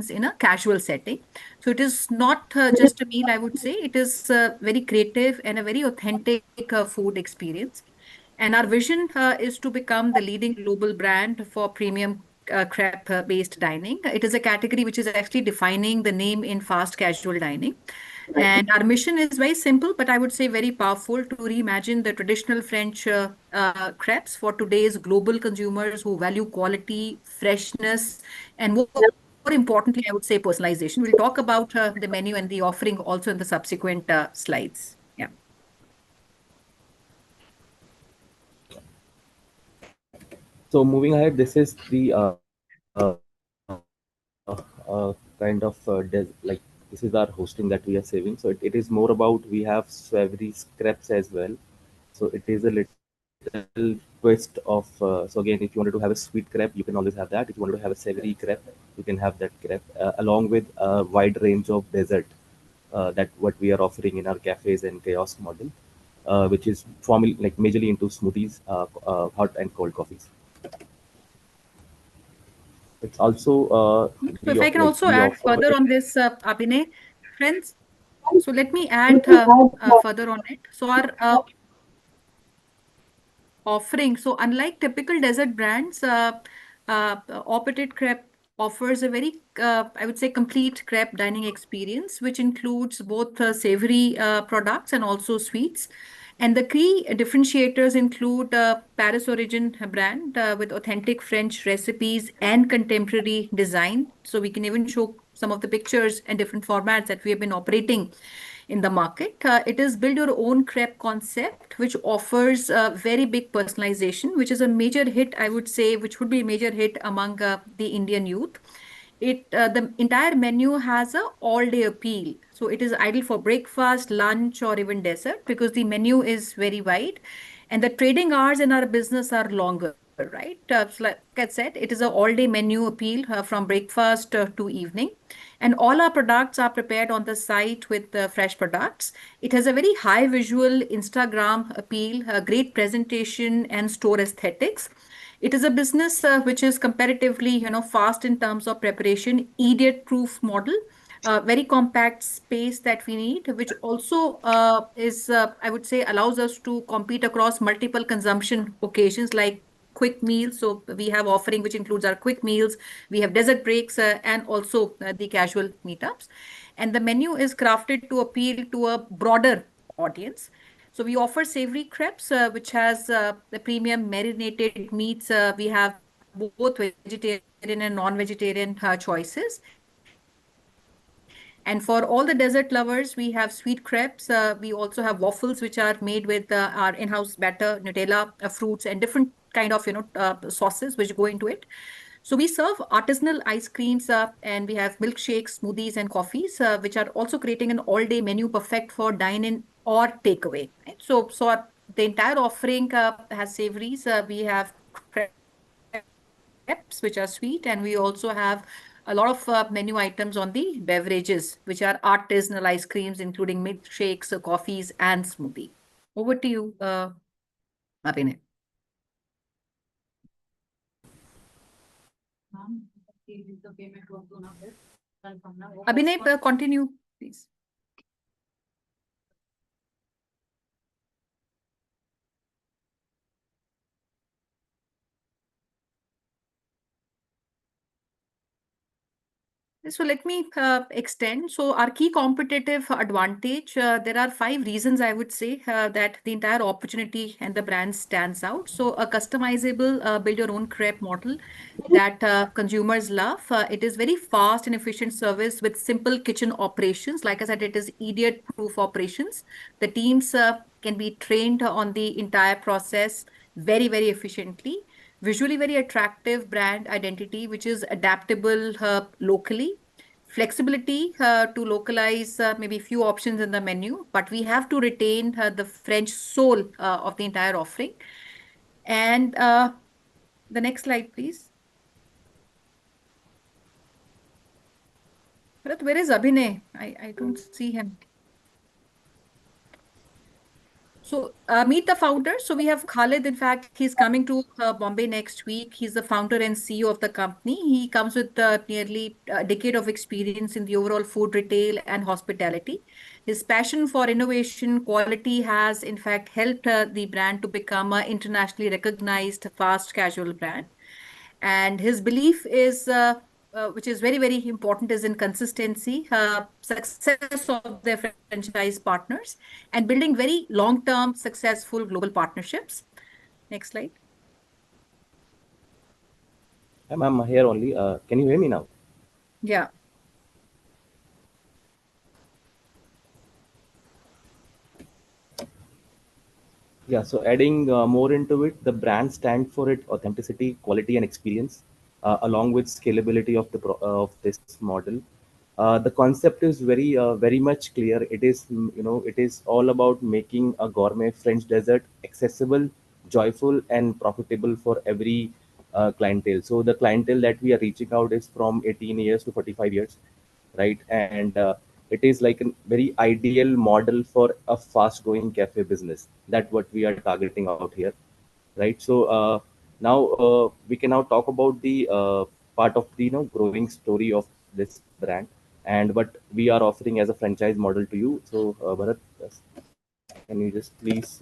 occasions in a casual setting. So it is not just a meal, I would say. It is very creative and a very authentic food experience. And our vision is to become the leading global brand for premium crepe-based dining. It is a category which is actually defining the name in fast casual dining. And our mission is very simple, but I would say very powerful to reimagine the traditional French crepes for today's global consumers who value quality, freshness, and more importantly, I would say personalization. We'll talk about the menu and the offering also in the subsequent slides. Yeah. So moving ahead, this is the kind of like this is our hosting that we are saving. So it is more about we have savory scraps as well. So it is a little twist of so again, if you wanted to have a sweet crepe, you can always have that. If you wanted to have a savory crepe, you can have that crepe along with a wide range of dessert that what we are offering in our cafes and kiosk model, which is formally like majorly into smoothies, hot and cold coffees. It's also So if I can also we add offer further it. on this, Abhinay, friends. So let me add further on it. So our offering. So unlike typical dessert brands, Aupit Crepe offers a very, I would say, complete crepe dining experience, which includes both savory products and also sweets. And the key differentiators include Paris origin brand with authentic French recipes and contemporary design. So we can even show some of the pictures and different formats that we have been operating in the market. It is build your own crepe concept, which offers very big personalization, which is a major hit, I would say, which would be a major hit among the Indian youth. The entire menu has a all day appeal. So it is ideal for breakfast, lunch, or even dessert because the menu is very wide and the trading hours in our business are longer, right? So like I said, it is a all day menu appeal from breakfast to evening. And all our products are prepared on the site with fresh products. It has a very high visual Instagram appeal, great presentation, and store aesthetics. It is a business which is comparatively, fast in terms of preparation, idiot-proof model, very compact space that we need, which also I would say, allows us to compete across multiple consumption occasions like quick meals. So we have offering which includes our quick meals. We have desert breaks and also the casual meetups. And the menu is crafted to appeal to a broader audience. So we offer savory crepes, which has the premium marinated meats. We have both vegetarian and non-vegetarian choices. And for all the dessert lovers, we have sweet crepes. We also have waffles, which are made with our in-house batter, Nutella, fruits, and different kind of sauces which go into it. So we serve artisanal ice creams and we have milkshakes, smoothies, and coffees, which are also creating an all-day menu perfect for dine-in or takeaway. Right? The entire offering has savories. We have crepes, which are sweet, and we also have a lot of menu items on the beverages, which are artisanal ice creams, including milkshakes, coffees, and smoothie. Over to you, Abhinay. Abhinay, continue, please. So let me extend. So our key competitive advantage, there are five reasons I would say that the entire opportunity and the brand stands out. So a customizable build your own crepe model that consumers love. It is very fast and efficient service with simple kitchen operations. Like I said, it is idiot proof operations. The teams can be trained on the entire process very, very efficiently. Visually very attractive brand identity, which is adaptable locally. Flexibility to localize maybe few options in the menu, but we have to retain the French soul of the entire offering. And the next slide, please. Bharat, where is Abhinay? I don't see him. Meet the founder. So we have Khalid. In fact, he's coming to Bombay next week. He's the founder and CEO of the company. He comes with nearly a decade of experience in the overall food retail and hospitality. His passion for innovation, quality has in fact helped the brand to become an internationally recognized fast casual brand. And his belief is, which is very, very important, is in consistency, success of their franchise partners, and building very long-term, successful global partnerships. Next slide. I'm here only. Can you hear me now? Yeah. Yeah, so adding more into it, the brand stand for it authenticity, quality, and experience, along with scalability of of this model. The concept is very much clear. It is it is all about making a gourmet French dessert accessible, joyful, and profitable for every clientele. So the clientele that we are reaching out is from 18 years to 45 years, right? And it is like a very ideal model for a fast growing cafe business. That's what we are targeting out here, right? So now we can now talk about the part of the growing story of this brand and what we are offering as a franchise model to you. So Bharat, can you just please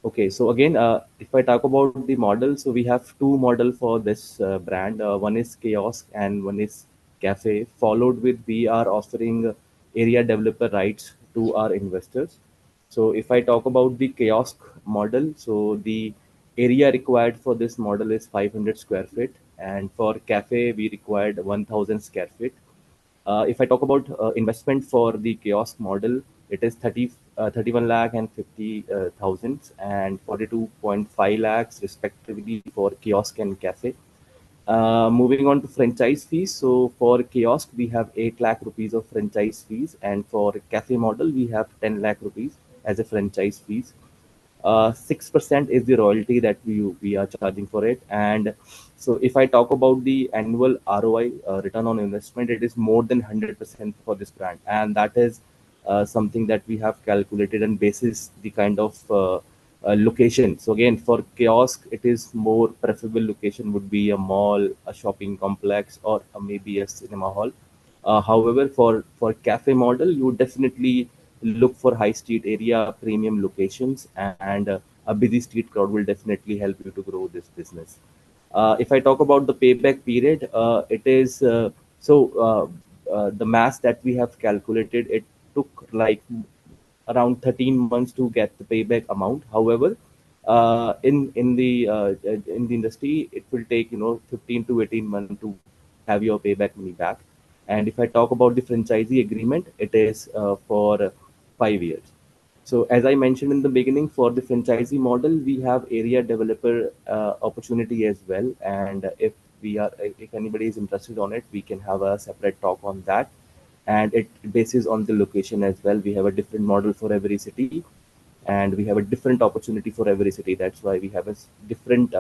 okay, so again, if I talk about the model, so we have two model for this brand. One is kiosk and one is cafe. Followed with we are offering area developer rights to our investors. So if I talk about the kiosk model, so the area required for this model is 500 square feet, and for cafe we required 1,000 square feet. If I talk about investment for the kiosk model, it is 31 lakh and 50 thousands and 42.5 lakhs respectively for kiosk and cafe. Moving on to franchise fees. So for kiosk, we have 8 lakh rupees of franchise fees, and for cafe model, we have 10 lakh rupees as a franchise fees. 6% is the royalty that we are charging for it. And so if I talk about the annual ROI, return on investment, it is more than 100% for this brand, and that is something that we have calculated and basis the kind of location. So again, for kiosk, it is more preferable location would be a mall, a shopping complex, or maybe a cinema hall. However, for cafe model, you would definitely look for high street area, premium locations, and a busy street crowd will definitely help you to grow this business. If I talk about the payback period, it is the mass that we have calculated. It took like around 13 months to get the payback amount. However, in the industry, it will take 15 to 18 months to have your payback money back. And if I talk about the franchisee agreement, it is for 5 years. So as I mentioned in the beginning, for the franchisee model, we have area developer opportunity as well. And if anybody is interested on it, we can have a separate talk on that. And it bases on the location as well. We have a different model for every city, and we have a different opportunity for every city. That's why we have a different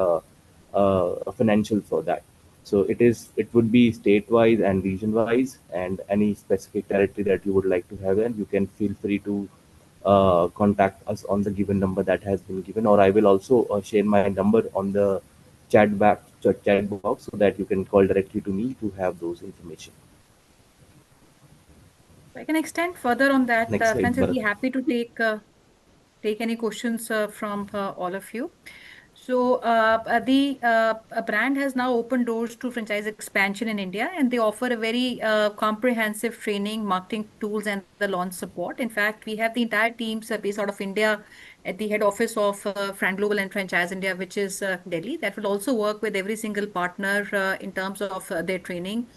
financial for that. So it would be state wise and region wise, and any specific territory that you would like to have, and you can feel free to contact us on the given number that has been given, or I will also share my number on the chat box so that you can call directly to me to have those information. I can extend further on that. Next slide, Friends, I'll Bharat. be happy to take any questions from all of you. The brand has now opened doors to franchise expansion in India, and they offer a very comprehensive training, marketing tools, and the launch support. In fact, we have the entire teams based out of India at the head office of Fran Global and Franchise India, which is Delhi. That will also work with every single partner in terms of their training.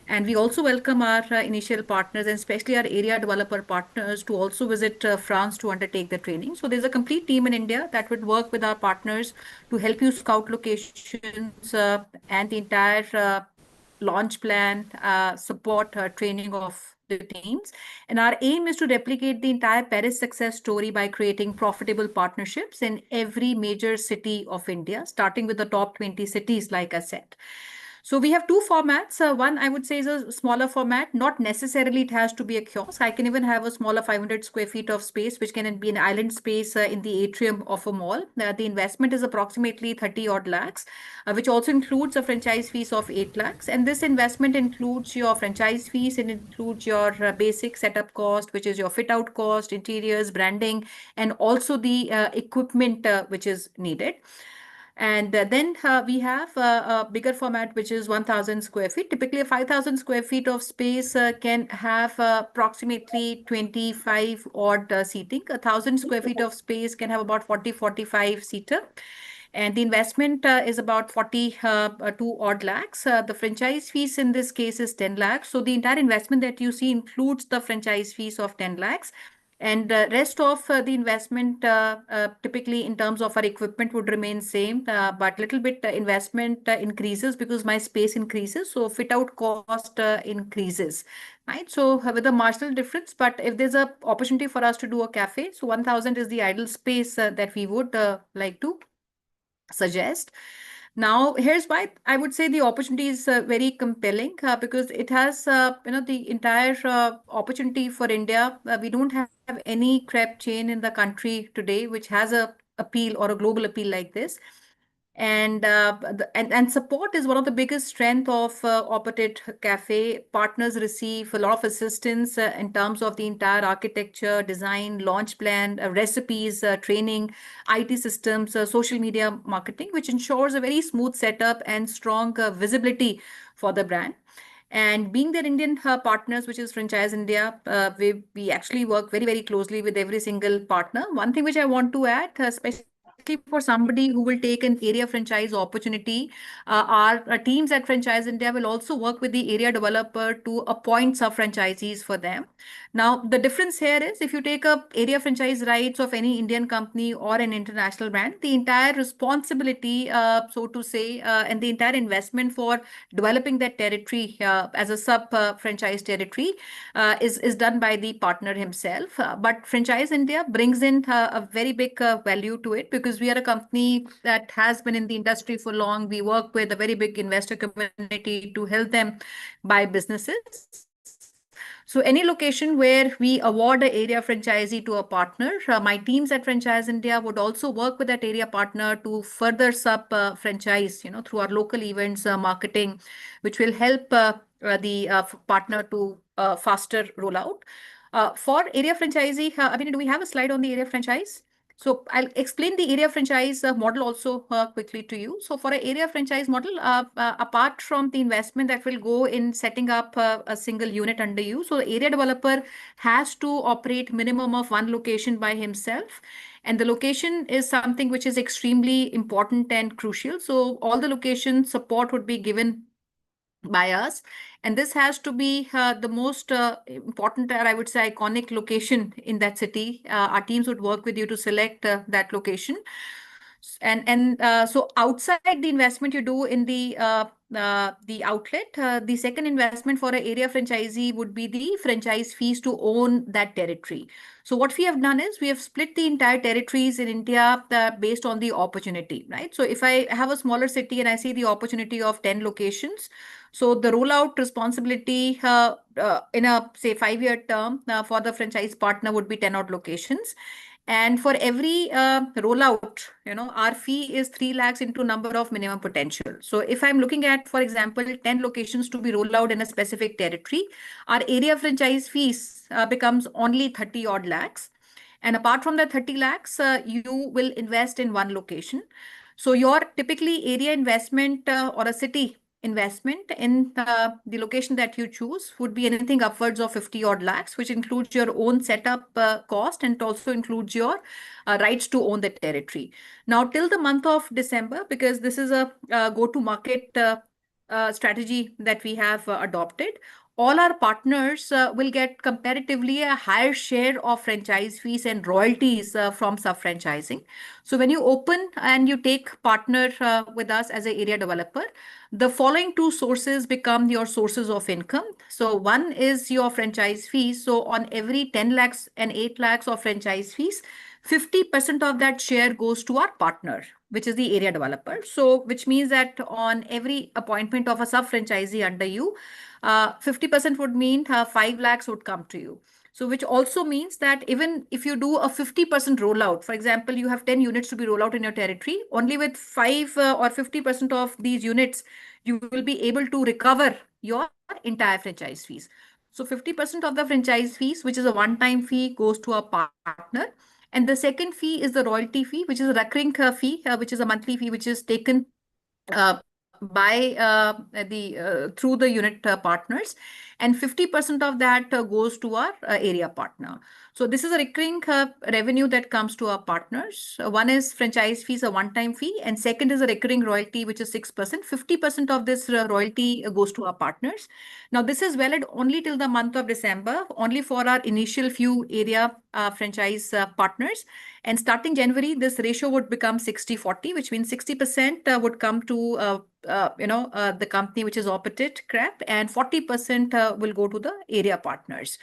And we also welcome our initial partners and especially our area developer partners to also visit France to undertake the training. So there's a complete team in India that would work with our partners to help you scout locations and the entire launch plan, support, training of the teams. And our aim is to replicate the entire Paris success story by creating profitable partnerships in every major city of India, starting with the top 20 cities, like I said. So we have two formats. One, I would say, is a smaller format. Not necessarily it has to be a kiosk. I can even have a smaller 500 square feet of space, which can be an island space in the atrium of a mall. The investment is approximately 30 odd lakhs, which also includes a franchise fees of 8 lakhs. And this investment includes your franchise fees, and includes your basic setup cost, which is your fit out cost, interiors, branding, and also the equipment which is needed. And then we have a bigger format, which is 1,000 square feet. Typically, a 5,000 square feet of space can have approximately 25 odd seating. A 1,000 square feet of space can have about 40, 45 seater. And the investment is about 42 odd lakhs. The franchise fees in this case is 10 lakhs. So the entire investment that you see includes the franchise fees of 10 lakhs. And rest of the investment, typically in terms of our equipment, would remain same, but little bit investment increases because my space increases. So fit out cost increases, right? So with a marginal difference, but if there's a opportunity for us to do a cafe, so 1,000 is the ideal space that we would like to suggest. Now, here's why I would say the opportunity is very compelling, because it has, the entire opportunity for India. We don't have any crepe chain in the country today which has a appeal or a global appeal like this. And and support is one of the biggest strength of Opposite Cafe. Partners receive a lot of assistance in terms of the entire architecture, design, launch plan, recipes, training, IT systems, social media marketing, which ensures a very smooth setup and strong visibility for the brand. And being their Indian partners, which is Franchise India, we actually work very, very closely with every single partner. One thing which I want to add, especially for somebody who will take an area franchise opportunity, our teams at Franchise India will also work with the area developer to appoint sub-franchisees for them. Now, the difference here is if you take up area franchise rights of any Indian company or an international brand, the entire responsibility, so to say, and the entire investment for developing that territory as a sub franchise territory is done by the partner himself. But Franchise India brings in a very big value to it because we are a company that has been in the industry for long. We work with a very big investor community to help them buy businesses. So any location where we award an area franchisee to a partner, my teams at Franchise India would also work with that area partner to further sub franchise, through our local events, marketing, which will help the partner to faster rollout. For area franchisee, I mean, do we have a slide on the area franchise? So I'll explain the area franchise model also quickly to you. So for an area franchise model, apart from the investment that will go in setting up a single unit under you, so the area developer has to operate minimum of one location by himself. And the location is something which is extremely important and crucial. So all the location support would be given by us. And this has to be the most important, or I would say iconic location in that city. Our teams would work with you to select that location. And so outside the investment you do in the outlet, the second investment for an area franchisee would be the franchise fees to own that territory. So what we have done is we have split the entire territories in India based on the opportunity, right? So if I have a smaller city and I see the opportunity of 10 locations, so the rollout responsibility in a say 5-year term for the franchise partner would be 10 odd locations. And for every rollout, our fee is 3 lakhs into number of minimum potential. So if I'm looking at, for example, 10 locations to be rolled out in a specific territory, our area franchise fees becomes only 30 odd lakhs. And apart from that 30 lakhs, you will invest in one location. So your typically area investment or a city investment in the location that you choose would be anything upwards of 50 odd lakhs, which includes your own setup cost and also includes your rights to own the territory. Now, till the month of December, because this is a go-to-market strategy that we have adopted, all our partners will get comparatively a higher share of franchise fees and royalties from sub-franchising. So when you open and you take partner with us as an area developer, the following two sources become your sources of income. So one is your franchise fees. So on every 10 lakhs and 8 lakhs of franchise fees, 50% of that share goes to our partner, which is the area developer. So, which means that on every appointment of a sub franchisee under you, 50% would mean 5 lakhs would come to you. So, which also means that even if you do a 50% rollout, for example, you have 10 units to be rolled out in your territory, only with 5 or 50% of these units, you will be able to recover your entire franchise fees. So 50% of the franchise fees, which is a one-time fee, goes to a partner. And the second fee is the royalty fee, which is a recurring fee, which is a monthly fee, which is taken by through the unit partners, and 50% of that goes to our area partner. So this is a recurring revenue that comes to our partners. One is franchise fees, a one-time fee, and second is a recurring royalty, which is 6%. 50% of this royalty goes to our partners. Now this is valid only till the month of December, only for our initial few area franchise partners. And starting January, this ratio would become 60-40, which means 60% would come to the company, which is Aupit Crepe, and 40% will go to the area partners.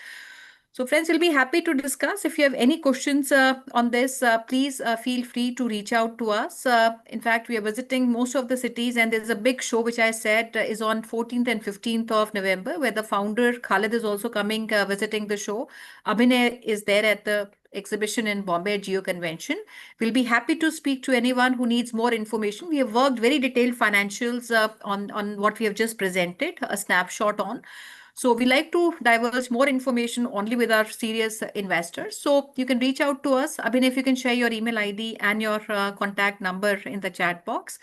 So friends, we'll be happy to discuss. If you have any questions on this, please feel free to reach out to us. In fact, we are visiting most of the cities, and there's a big show, which I said is on 14th and 15th of November, where the founder Khalid is also coming visiting the show. Abhinay is there at the exhibition in Bombay at Geo Convention. We'll be happy to speak to anyone who needs more information. We have worked very detailed financials on what we have just presented, a snapshot on. So we like to divulge more information only with our serious investors. So you can reach out to us. Abhin, if you can share your email ID and your contact number in the chat box.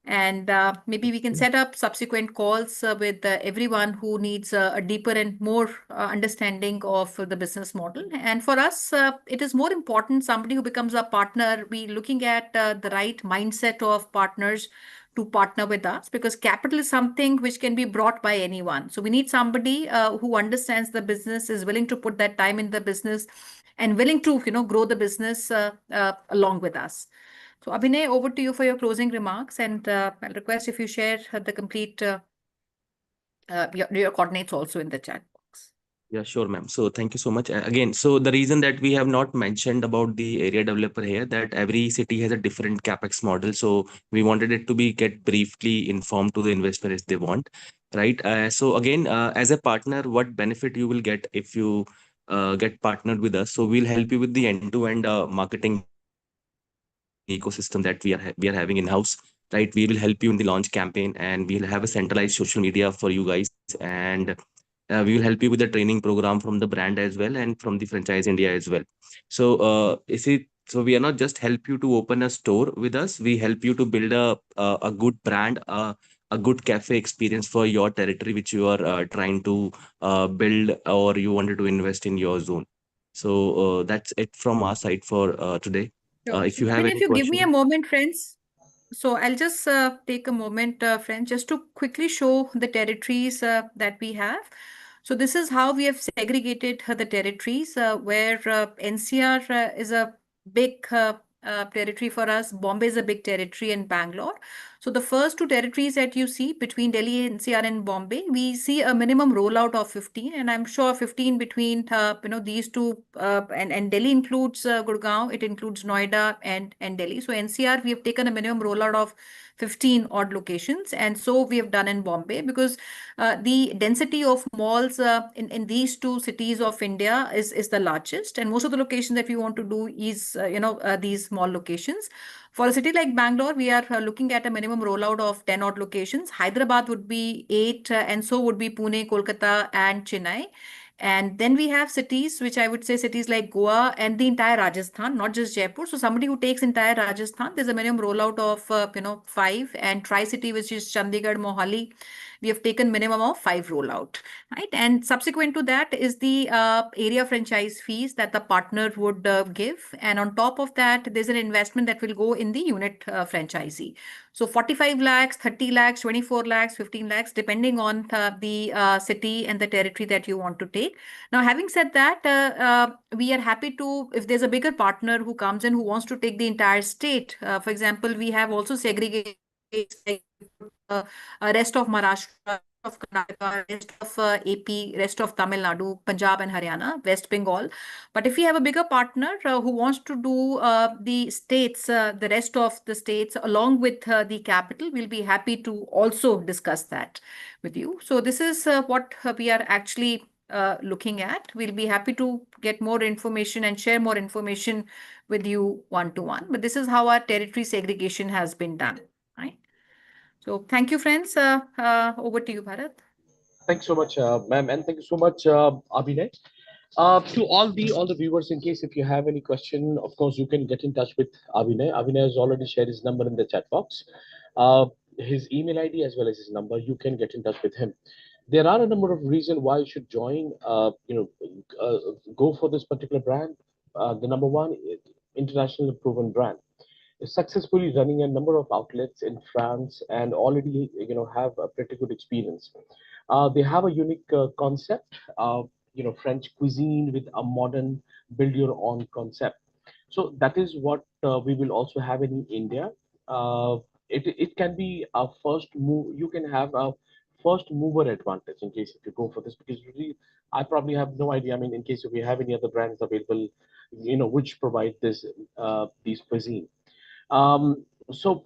And maybe we can set up subsequent calls with everyone who needs a deeper and more understanding of the business model. And for us, it is more important somebody who becomes a partner. We looking at the right mindset of partners to partner with us, because capital is something which can be brought by anyone. So we need somebody who understands the business, is willing to put that time in the business, and willing to grow the business along with us. So, Abhinay, over to you for your closing remarks, and I'll request if you share the complete your coordinates also in the chat box. Yeah, sure, ma'am. So thank you so much. Again, so the reason that we have not mentioned about the area developer here, that every city has a different capex model. So we wanted it to be get briefly informed to the investor if they want, right? So again, as a partner, what benefit you will get if you get partnered with us? So we'll help you with the end-to-end marketing ecosystem that we are having in-house, right? We will help you in the launch campaign, and we'll have a centralized social media for you guys, and we will help you with the training program from the brand as well and from the franchise India as well. So so we are not just help you to open a store with us. We help you to build a good brand, a good cafe experience for your territory, which you are trying to build, or you wanted to invest in your zone. So that's it from our side for today. Sure. If So, you have Abhinay, if any you give me a question. moment, friends. So I'll just take a moment, friends, just to quickly show the territories that we have. So this is how we have segregated the territories, where NCR is a big territory for us. Bombay is a big territory, and Bangalore. So the first two territories that you see between Delhi, NCR, and Bombay, we see a minimum rollout of 15, and I'm sure 15 between these two, and Delhi includes Gurgaon, it includes Noida and Delhi. So NCR, we have taken a minimum rollout of 15 odd locations, and so we have done in Bombay, because the density of malls in these two cities of India is the largest, and most of the locations that we want to do is these small locations. For a city like Bangalore, we are looking at a minimum rollout of 10 odd locations. Hyderabad would be 8, and so would be Pune, Kolkata, and Chennai. And then we have cities, which I would say cities like Goa and the entire Rajasthan, not just Jaipur. So somebody who takes entire Rajasthan, there's a minimum rollout of 5, and Tri-City, which is Chandigarh, Mohali, we have taken minimum of 5 rollout, right? And subsequent to that is the area franchise fees that the partner would give, and on top of that, there's an investment that will go in the unit franchisee. So 45 lakhs, 30 lakhs, 24 lakhs, 15 lakhs, depending on the city and the territory that you want to take. Now, having said that, we are happy to, if there's a bigger partner who comes in who wants to take the entire state, for example, we have also segregated like, rest of Maharashtra, of Karnataka, rest of AP, rest of Tamil Nadu, Punjab and Haryana, West Bengal. But if we have a bigger partner who wants to do the states, the rest of the states, along with the capital, we'll be happy to also discuss that with you. So this is what we are actually looking at. We'll be happy to get more information and share more information with you one to one. But this is how our territory segregation has been done. Right. So thank you, friends. Over to you, Bharat. Thanks so much, ma'am, and thank you so much, Abhinay. To all the viewers, in case if you have any question, of course you can get in touch with Abhinay. Abhinay has already shared his number in the chat box, uh, his email ID as well as his number. You can get in touch with him. There are a number of reasons why you should join. Go for this particular brand. The number one, international proven brand, is successfully running a number of outlets in France and already have a pretty good experience. They have a unique concept, French cuisine with a modern build your own concept. So that is what we will also have in India. Uh, it can be a first move. You can have a first mover advantage in case if you go for this, because really I probably have no idea. I mean, in case if we have any other brands available, which provide this these cuisine. So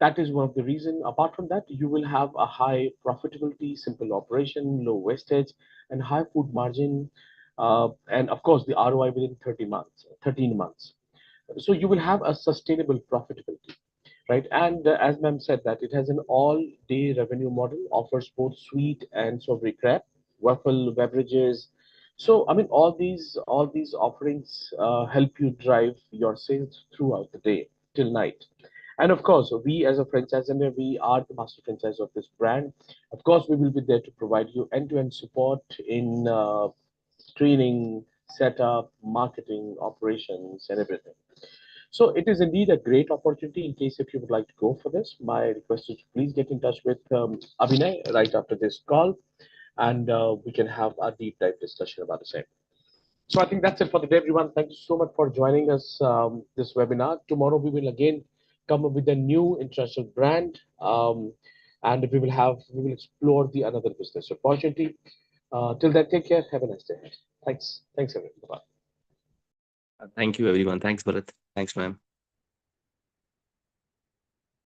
that is one of the reason. Apart from that, you will have a high profitability, simple operation, low wastage, and high food margin, and of course the ROI within 30 months, 13 months. So you will have a sustainable profitability, right? And as ma'am said, that it has an all-day revenue model, offers both sweet and savory crepe, waffle beverages. So I mean, all these offerings help you drive your sales throughout the day till night. And of course, we as a franchisor, we are the master franchise of this brand. Of course, we will be there to provide you end-to-end support in training, setup, marketing, operations, and everything. So it is indeed a great opportunity. In case if you would like to go for this, my request is to please get in touch with Abhinay right after this call, and we can have a deep dive discussion about the same. So I think that's it for the day, everyone. Thank you so much for joining us this webinar. Tomorrow we will again come up with a new international brand, and we will explore the another business opportunity. Till then, take care. Have a nice day. Thanks. Thanks, everyone. Bye. Thank you, everyone. Thanks, Bharat. Thanks, ma'am.